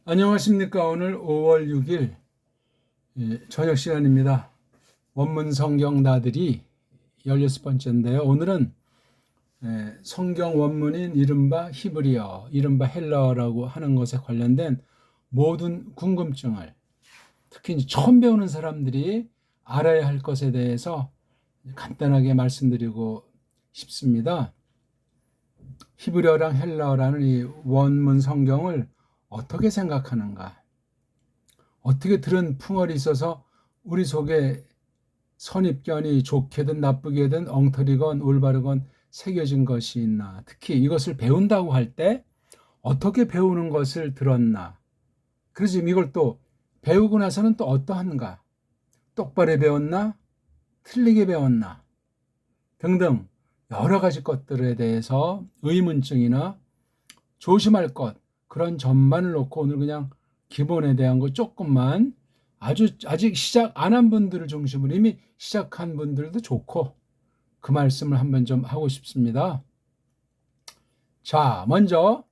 안녕하십니까. 오늘 5월 6일 저녁 시간입니다. 원문 성경 나들이 16번째인데요. 오늘은 성경 원문인 이른바 히브리어, 이른바 헬라어라고 하는 것에 관련된 모든 궁금증을 특히 이제 처음 배우는 사람들이 알아야 할 것에 대해서 간단하게 말씀드리고 싶습니다. 히브리어랑 헬라어라는 이 원문 성경을 어떻게 생각하는가? 어떻게 들은 풍월이 있어서 우리 속에 선입견이 좋게든 나쁘게든 엉터리건 올바르건 새겨진 것이 있나? 특히 이것을 배운다고 할 때 어떻게 배우는 것을 들었나? 그래서 이걸 또 배우고 나서는 또 어떠한가? 똑바로 배웠나? 틀리게 배웠나? 등등 여러 가지 것들에 대해서 의문증이나 조심할 것, 그런 점만을 놓고 오늘 그냥 기본에 대한 거 조금만 아직 시작 안 한 분들을 중심으로 이미 시작한 분들도 좋고 그 말씀을 한번 좀 하고 싶습니다. 자, 먼저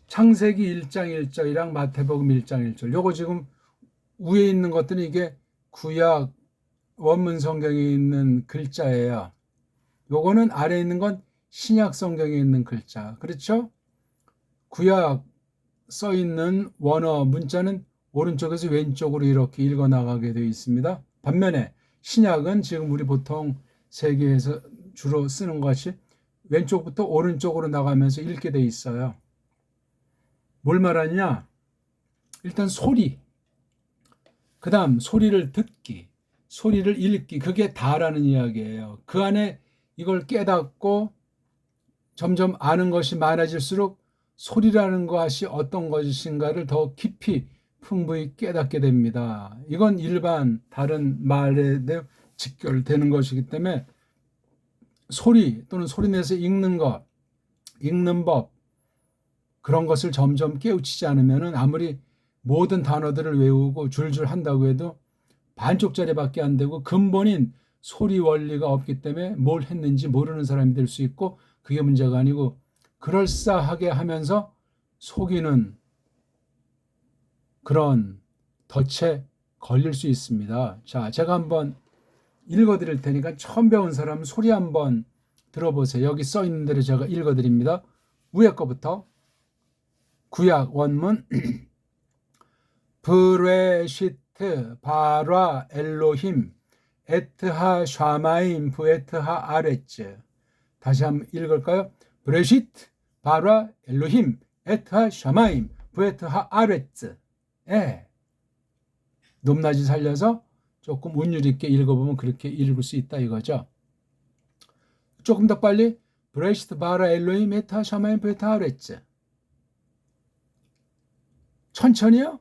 창세기 1장 1절이랑 마태복음 1장 1절 요거 지금 위에 있는 것들은 이게 구약 원문 성경에 있는 글자예요. 요거는 아래에 있는 건 신약 성경에 있는 글자. 그렇죠? 구약 써 있는 원어 문자는 오른쪽에서 왼쪽으로 이렇게 읽어 나가게 되어 있습니다. 반면에 신약은 지금 우리 보통 세계에서 주로 쓰는 것이 왼쪽부터 오른쪽으로 나가면서 읽게 되어 있어요. 뭘 말하냐? 일단 소리, 그 다음 소리를 듣기, 소리를 읽기, 그게 다라는 이야기예요. 그 안에 이걸 깨닫고 점점 아는 것이 많아질수록 소리라는 것이 어떤 것인가를 더 깊이 풍부히 깨닫게 됩니다. 이건 일반 다른 말에 직결되는 것이기 때문에 소리 또는 소리내서 읽는 것, 읽는 법, 그런 것을 점점 깨우치지 않으면 아무리 모든 단어들을 외우고 줄줄 한다고 해도 반쪽짜리밖에 안 되고 근본인 소리 원리가 없기 때문에 뭘 했는지 모르는 사람이 될 수 있고 그게 문제가 아니고 그럴싸하게 하면서 속이는 그런 덫에 걸릴 수 있습니다. 자, 제가 한번 읽어드릴 테니까 처음 배운 사람은 소리 한번 들어보세요. 여기 써 있는 대로 제가 읽어드립니다. 위에 거부터 구약 원문 브레시트 바라 엘로힘 에트하 샤마임 부에트하 아레츠. 다시 한번 읽을까요? 브레시트 바라 엘로힘 에트하 샤마임 부에트하 아레츠. 높낮이 살려서 조금 운율 있게 읽어보면 그렇게 읽을 수 있다 이거죠. 조금 더 빨리 브레시트 바라 엘로힘 에트하 샤마임 부에트하 아레츠. 천천히요.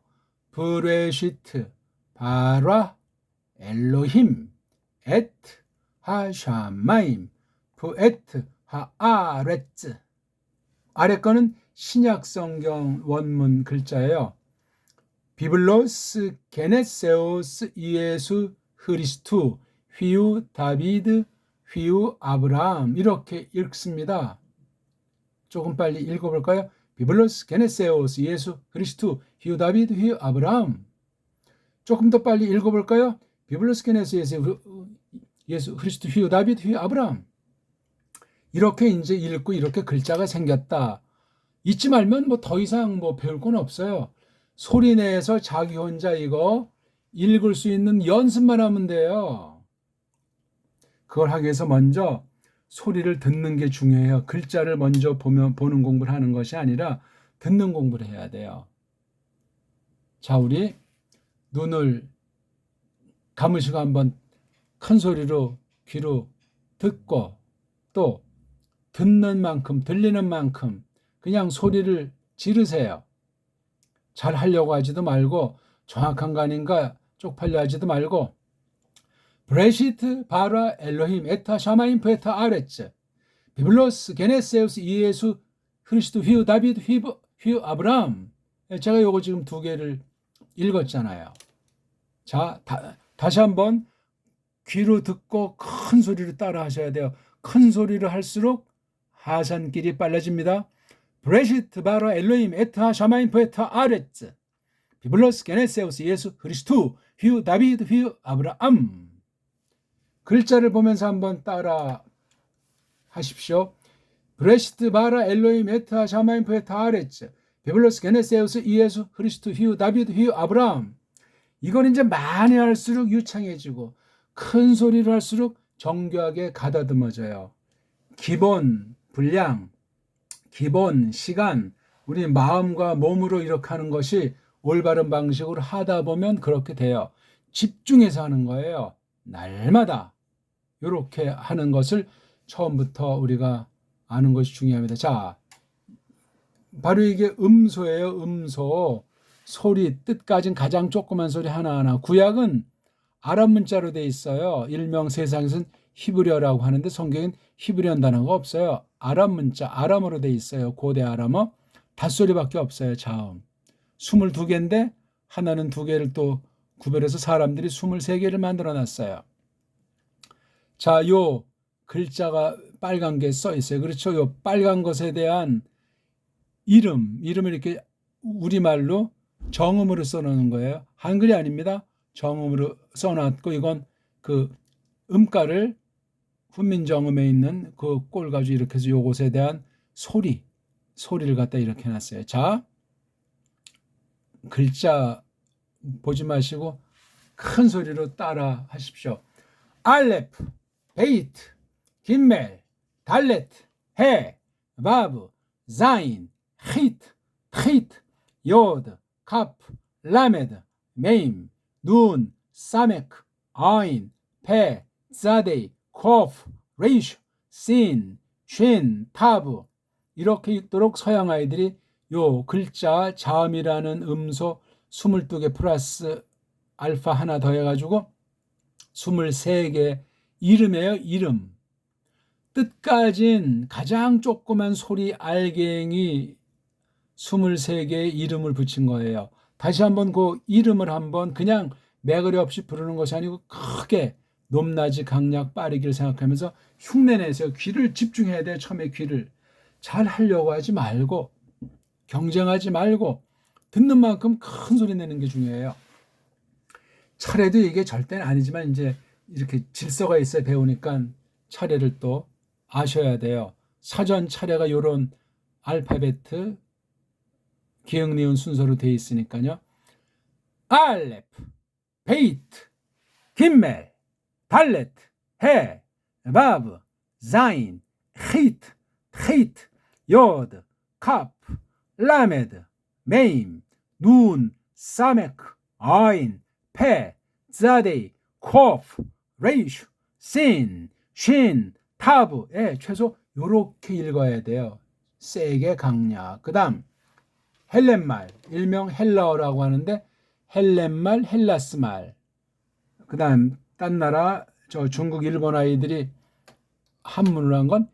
브레시트 바라 엘로힘 에트 하샤마임 부에트 하아레츠. 아래 거는 신약 성경 원문 글자예요. 비블로스 게네세오스 이에수 흐리스투 휘우 다비드 휘우 아브라함 이렇게 읽습니다. 조금 빨리 읽어볼까요? 비블로스 게네세오스 예수 그리스도 휘우 다비드 휘우 아브라함. 조금 더 빨리 읽어볼까요? 비블로스 게네세오스 예수 그리스도 휘우 다비드 휘우 아브라함. 이렇게 이제 읽고 이렇게 글자가 생겼다. 잊지 말면 뭐 더 이상 뭐 배울 건 없어요. 소리 내서 자기 혼자 이거 읽을 수 있는 연습만 하면 돼요. 그걸 하기 위해서 먼저 소리를 듣는 게 중요해요. 글자를 먼저 보는 공부를 하는 것이 아니라 듣는 공부를 해야 돼요. 자, 우리 눈을 감으시고 한번 큰 소리로 귀로 듣고 또 듣는 만큼 들리는 만큼 그냥 소리를 지르세요. 잘 하려고 하지도 말고 정확한 거 아닌가 쪽팔려 하지도 말고 브레시트 바라 엘로힘 에타 샤마임 부에타 아레츠 비블로스 게네세우스 이에수 그리스도 휘우 다비드 휘우 아브라함. 제가 요거 지금 두 개를 읽었잖아요. 자, 다시 한번 귀로 듣고 큰 소리로 따라 하셔야 돼요. 큰 소리로 할수록 하산길이 빨라집니다. 브레시트 바라 엘로임 에타 샤마인 포에타 아레츠 비블로스 게네세우스 예수 그리스도 휘우 다비드 휘우 아브라함. 글자를 보면서 한번 따라 하십시오. 브레시트 바라 엘로임 에타 샤마인 포에타 아레츠 비블로스 게네세우스 예수 그리스도 휘우 다비드 휘우 아브라함. 이건 이제 많이 할수록 유창해지고 큰 소리로 할수록 정교하게 가다듬어져요. 기본 분량, 기본 시간, 우리 마음과 몸으로 이렇게 하는 것이 올바른 방식으로 하다 보면 그렇게 돼요. 집중해서 하는 거예요. 날마다 이렇게 하는 것을 처음부터 우리가 아는 것이 중요합니다. 자, 바로 이게 음소예요. 음소. 소리, 뜻까지는 가장 조그만 소리 하나하나. 구약은 아랍 문자로 돼 있어요. 일명 세상에서는 히브리어라고 하는데 성경엔 히브리어 단어가 없어요. 아랍 문자, 아람어로 돼 있어요. 고대 아람어. 닷소리밖에 없어요. 자음. 22개인데 하나는 2개를 또 구별해서 사람들이 23개를 만들어 놨어요. 자, 요 글자가 빨간 게 써 있어요. 그렇죠? 요 빨간 것에 대한 이름을 이렇게 우리말로 정음으로 써놓는 거예요. 한글이 아닙니다. 정음으로 써놨고 이건 그 음가를 훈민정음에 있는 그 꼴 가지고 이렇게 해서 요것에 대한 소리를 갖다 이렇게 해놨어요. 자, 글자 보지 마시고 큰 소리로 따라 하십시오. 알레프, 베이트, 김멜, 달레트, 해, 바브, 자인, 히트, 트히트, 요드, 카프, 라메드, 메임, 눈, 사메크, 아인, 페, 자데이, 코프, 레이슈, 신, 쉰, 타브. 이렇게 읽도록 서양 아이들이 요 글자 자음이라는 음소 22개 플러스 알파 하나 더해가지고 23개 이름이에요. 이름. 뜻까진 가장 조그만 소리 알갱이 23개의 이름을 붙인 거예요. 다시 한번 그 이름을 한번 그냥 매거리 없이 부르는 것이 아니고 크게 높낮이 강약 빠르기를 생각하면서 흉내내세요. 귀를 집중해야 돼요. 처음에 귀를 잘 하려고 하지 말고 경쟁하지 말고 듣는 만큼 큰 소리 내는 게 중요해요. 차례도 이게 절대는 아니지만 이제 이렇게 질서가 있어야 배우니까 차례를 또 아셔야 돼요. 사전 차례가 이런 알파베트 기역 니은 순서로 되어 있으니까요. 알레프, 베이트, 김멜, 달레트, 해, 바브, 자인, 히트, 트히트, 요드, 카프, 라메드, 메임, 눈, 사메크, 아인, 페, 자데이, 코프, 레이슈, 신, 쉰, 타브. 최소 요렇게 읽어야 돼요. 세게 강약. 그 다음 헬렌말, 일명 헬라어라고 하는데 헬렌말, 헬라스말. 그 다음 딴 나라 중국, 일본 아이들이 한문을 한 건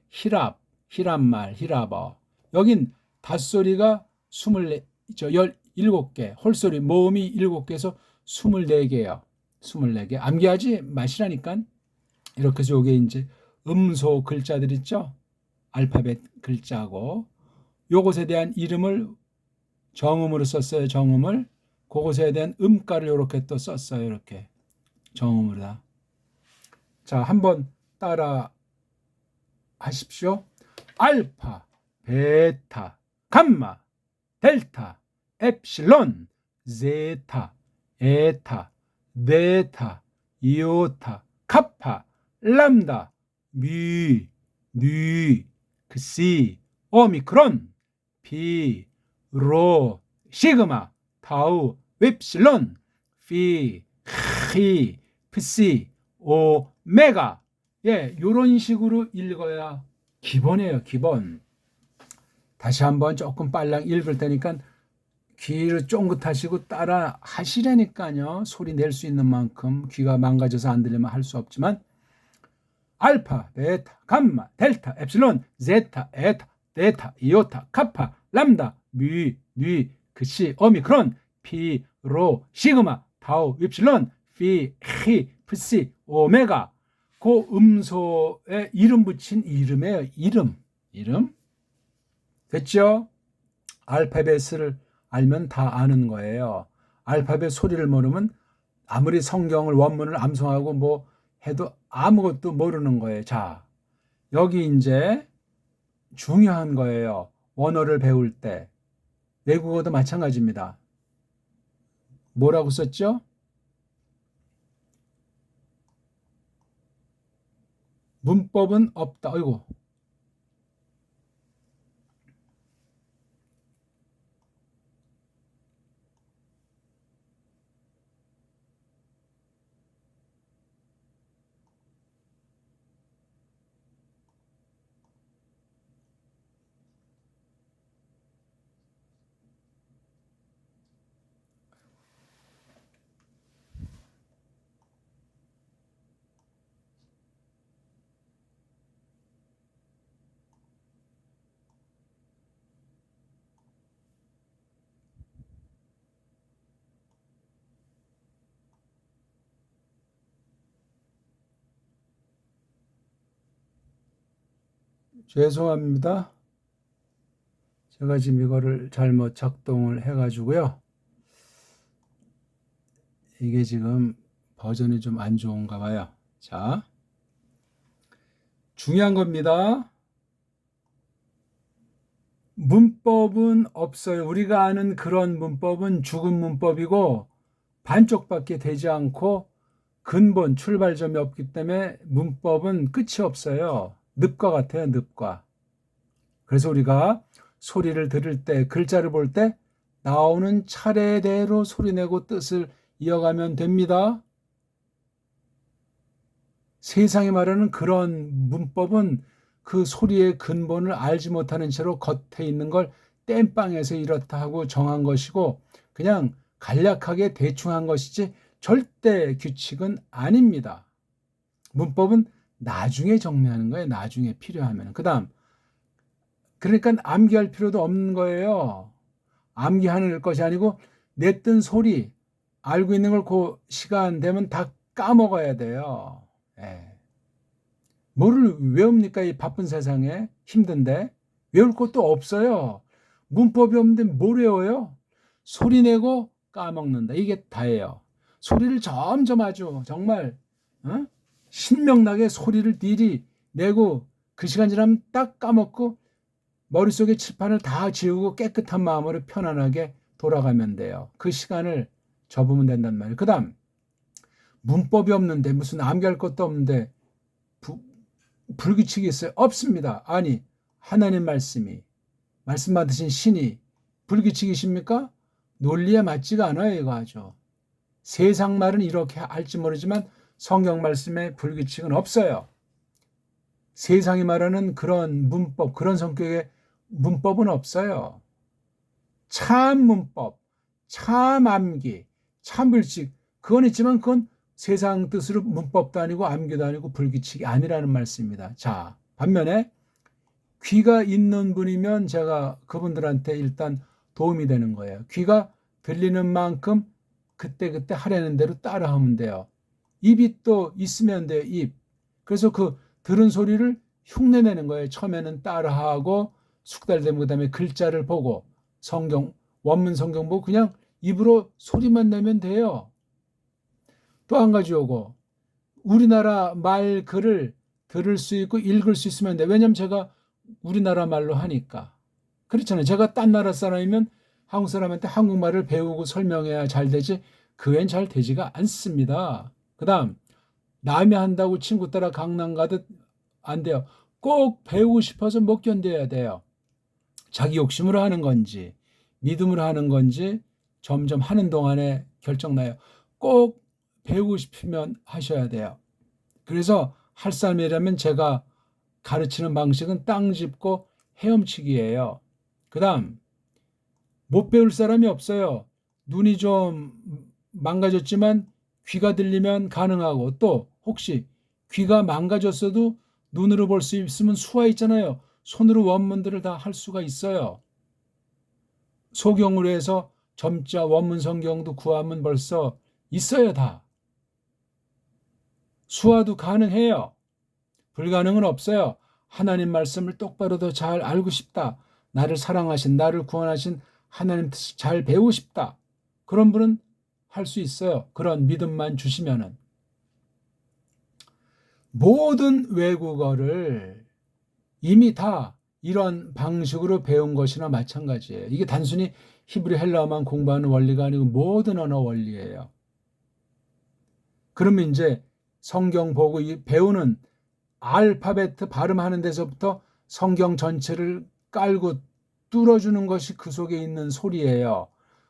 히랍말, 히랍어. 여긴 닷소리가 17개, 홀소리, 모음이 7개에서 24개예요. 24개. 암기하지 마시라니까. 이렇게 해서 요게 이제 음소 글자들 있죠? 알파벳 글자고. 요것에 대한 이름을 정음으로 썼어요. 정음을. 그것에 대한 음가를 이렇게 또 썼어요. 이렇게 정음으로 다. 자, 한번 따라 하십시오. 알파, 베타, 감마, 델타, 엡실론, 제타, 에타, 베타, 이오타, 카파, 람다, 미, 뉘, 그시, 오미크론, 피, 로, 시그마, 타우, 엡실론, 피, 히, 프시, 오메가. 요런 식으로 읽어야 기본이에요. 기본. 다시 한번 조금 빨랑 읽을 테니까 귀를 쫑긋하시고 따라 하시라니까요. 소리 낼 수 있는 만큼. 귀가 망가져서 안 들리면 할 수 없지만 알파, 베타, 감마, 델타, 엡실론, 제타, 에타, 데타, 이오타, 카파, 람다, 미, 뉘, 그시, 오미크론, 피, 로, 시그마, 타우, 엡실론, 피, 히, 프시, 오메가. 그 음소에 이름 붙인 이름이에요. 이름. 됐죠? 알파벳을 알면 다 아는 거예요. 알파벳 소리를 모르면 아무리 성경을 원문을 암송하고 뭐 해도 아무것도 모르는 거예요. 자, 여기 이제 중요한 거예요. 원어를 배울 때. 외국어도 마찬가지입니다. 뭐라고 썼죠? 문법은 없다. 어이고. 죄송합니다. 제가 지금 이거를 잘못 작동을 해가지고요. 이게 지금 버전이 좀 안 좋은가 봐요. 자, 중요한 겁니다. 문법은 없어요. 우리가 아는 그런 문법은 죽은 문법이고 반쪽밖에 되지 않고 근본 출발점이 없기 때문에 문법은 끝이 없어요. 늪과 같아요. 늪과. 그래서 우리가 소리를 들을 때, 글자를 볼 때 나오는 차례대로 소리내고 뜻을 이어가면 됩니다. 세상이 말하는 그런 문법은 그 소리의 근본을 알지 못하는 채로 겉에 있는 걸 땜빵해서 이렇다 하고 정한 것이고 그냥 간략하게 대충 한 것이지 절대 규칙은 아닙니다. 문법은 나중에 정리하는 거예요. 나중에 필요하면. 그 다음, 그러니까 암기할 필요도 없는 거예요. 암기하는 것이 아니고 냈던 소리, 알고 있는 걸 그 시간 되면 다 까먹어야 돼요. 예. 뭐를 외웁니까? 이 바쁜 세상에 힘든데 외울 것도 없어요. 문법이 없는데 뭘 외워요? 소리 내고 까먹는다. 이게 다예요. 소리를 점점 아주 정말 신명나게 소리를 미리 내고 그 시간 지나면 딱 까먹고 머릿속에 칠판을 다 지우고 깨끗한 마음으로 편안하게 돌아가면 돼요. 그 시간을 접으면 된단 말이에요. 그 다음 문법이 없는데 무슨 암기할 것도 없는데 불규칙이 있어요? 없습니다. 아니 하나님 말씀 받으신 신이 불규칙이십니까? 논리에 맞지가 않아요. 이거 아주. 세상 말은 이렇게 할지 모르지만 성경 말씀에 불규칙은 없어요. 세상이 말하는 그런 문법, 그런 성격의 문법은 없어요. 참 문법, 참 암기, 참 불칙, 그건 있지만 그건 세상 뜻으로 문법도 아니고 암기도 아니고 불규칙이 아니라는 말씀입니다. 자, 반면에 귀가 있는 분이면 제가 그분들한테 일단 도움이 되는 거예요. 귀가 들리는 만큼 그때그때 하려는 대로 따라하면 돼요. 입이 또 있으면 돼요. 입. 그래서 그 들은 소리를 흉내내는 거예요. 처음에는 따라하고 숙달되면 그다음에 글자를 보고 성경 원문 성경 보고 그냥 입으로 소리만 내면 돼요. 또 한 가지 요거 우리나라 말 글을 들을 수 있고 읽을 수 있으면 돼. 왜냐면 제가 우리나라 말로 하니까. 그렇잖아요. 제가 딴 나라 사람이면 한국 사람한테 한국말을 배우고 설명해야 잘 되지 그 외엔 잘 되지가 않습니다. 그 다음 남이 한다고 친구 따라 강남 가듯 안 돼요. 꼭 배우고 싶어서 못 견뎌야 돼요. 자기 욕심으로 하는 건지 믿음으로 하는 건지 점점 하는 동안에 결정나요. 꼭 배우고 싶으면 하셔야 돼요. 그래서 할 사람이라면 제가 가르치는 방식은 땅 짚고 헤엄치기예요. 그 다음 못 배울 사람이 없어요. 눈이 좀 망가졌지만 귀가 들리면 가능하고 또 혹시 귀가 망가졌어도 눈으로 볼 수 있으면 수화 있잖아요. 손으로 원문들을 다 할 수가 있어요. 소경으로 해서 점자 원문 성경도 구하면 벌써 있어요 다. 수화도 가능해요. 불가능은 없어요. 하나님 말씀을 똑바로 더 잘 알고 싶다. 나를 사랑하신, 나를 구원하신 하나님 뜻을 잘 배우고 싶다. 그런 분은 할 수 있어요. 그런 믿음만 주시면은. 모든 외국어를 이미 다 이런 방식으로 배운 것이나 마찬가지예요. 이게 단순히 히브리 헬라어만 공부하는 원리가 아니고 모든 언어 원리예요. 그러면 이제 성경 보고 배우는 알파벳 발음하는 데서부터 성경 전체를 깔고 뚫어주는 것이 그 속에 있는 소리예요.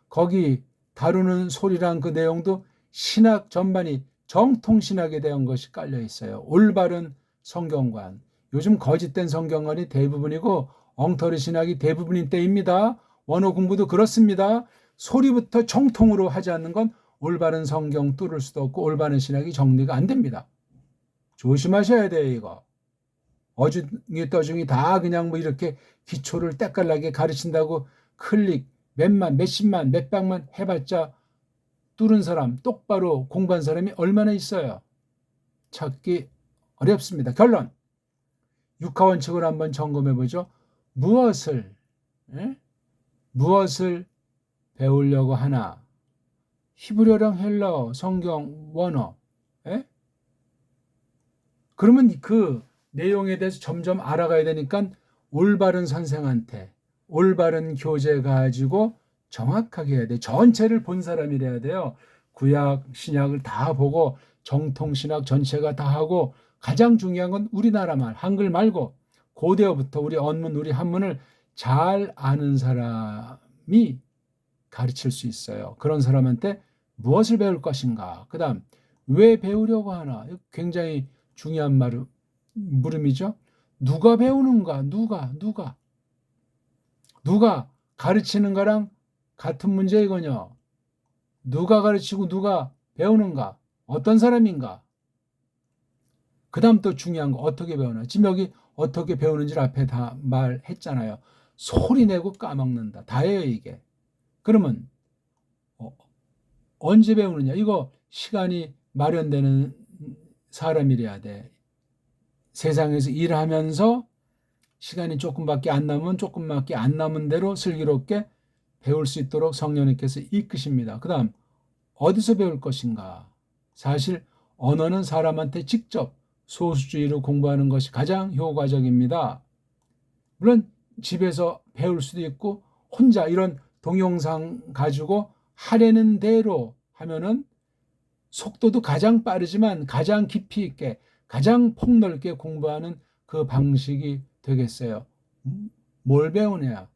거기 다루는 소리란 그 내용도 신학 전반이 정통신학에 대한 것이 깔려 있어요. 올바른 성경관. 요즘 거짓된 성경관이 대부분이고 엉터리 신학이 대부분인 때입니다. 원어 공부도 그렇습니다. 소리부터 정통으로 하지 않는 건 올바른 성경 뚫을 수도 없고 올바른 신학이 정리가 안 됩니다. 조심하셔야 돼요, 이거. 어중이 떠중이 다 그냥 뭐 이렇게 기초를 때깔나게 가르친다고 클릭 몇만, 몇십만, 몇백만 해봤자 뚫은 사람, 똑바로 공부한 사람이 얼마나 있어요? 찾기 어렵습니다. 결론. 육하원칙을 한번 점검해보죠. 무엇을 배우려고 하나? 히브리어랑 헬라어, 성경, 원어. 그러면 그 내용에 대해서 점점 알아가야 되니까 올바른 선생한테 올바른 교재 가지고 정확하게 해야 돼. 전체를 본 사람이래야 돼요. 구약, 신약을 다 보고 정통신학 전체가 다 하고 가장 중요한 건 우리나라 말, 한글 말고 고대어부터 우리 언문, 우리 한문을 잘 아는 사람이 가르칠 수 있어요. 그런 사람한테 무엇을 배울 것인가? 그 다음 왜 배우려고 하나? 굉장히 중요한 물음이죠. 누가 배우는가? 누가 가르치는 거랑 같은 문제이거든요. 누가 가르치고 누가 배우는가? 어떤 사람인가? 그 다음 또 중요한 거 어떻게 배우나? 지금 여기 어떻게 배우는지를 앞에 다 말했잖아요. 소리 내고 까먹는다. 다예요 이게. 그러면 언제 배우느냐? 이거 시간이 마련되는 사람이래야 돼. 세상에서 일하면서 시간이 조금밖에 안 남은 대로 슬기롭게 배울 수 있도록 성령님께서 이끄십니다. 그 다음 어디서 배울 것인가? 사실 언어는 사람한테 직접 소수주의로 공부하는 것이 가장 효과적입니다. 물론 집에서 배울 수도 있고 혼자 이런 동영상 가지고 하려는 대로 하면은 속도도 가장 빠르지만 가장 깊이 있게 가장 폭넓게 공부하는 그 방식이 되겠어요. 뭘 배우느냐?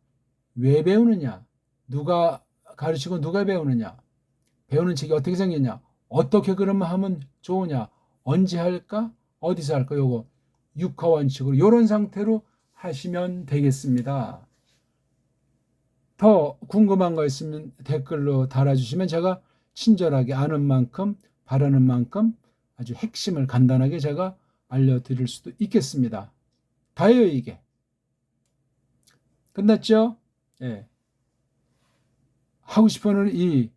왜 배우느냐? 누가 가르치고 누가 배우느냐? 배우는 책이 어떻게 생겼냐? 어떻게 그러면 하면 좋으냐? 언제 할까? 어디서 할까? 요거 육하원칙으로 이런 상태로 하시면 되겠습니다. 더 궁금한 거 있으면 댓글로 달아주시면 제가 친절하게 아는 만큼 바라는 만큼 아주 핵심을 간단하게 제가 알려드릴 수도 있겠습니다. 다예요 이게. 끝났죠? 예. 하고 싶은 이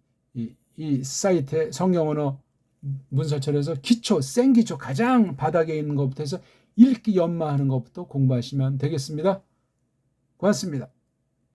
사이트에 성경언어 문서철에서 기초, 센 기초 가장 바닥에 있는 것부터 해서 읽기 연마하는 것부터 공부하시면 되겠습니다. 고맙습니다.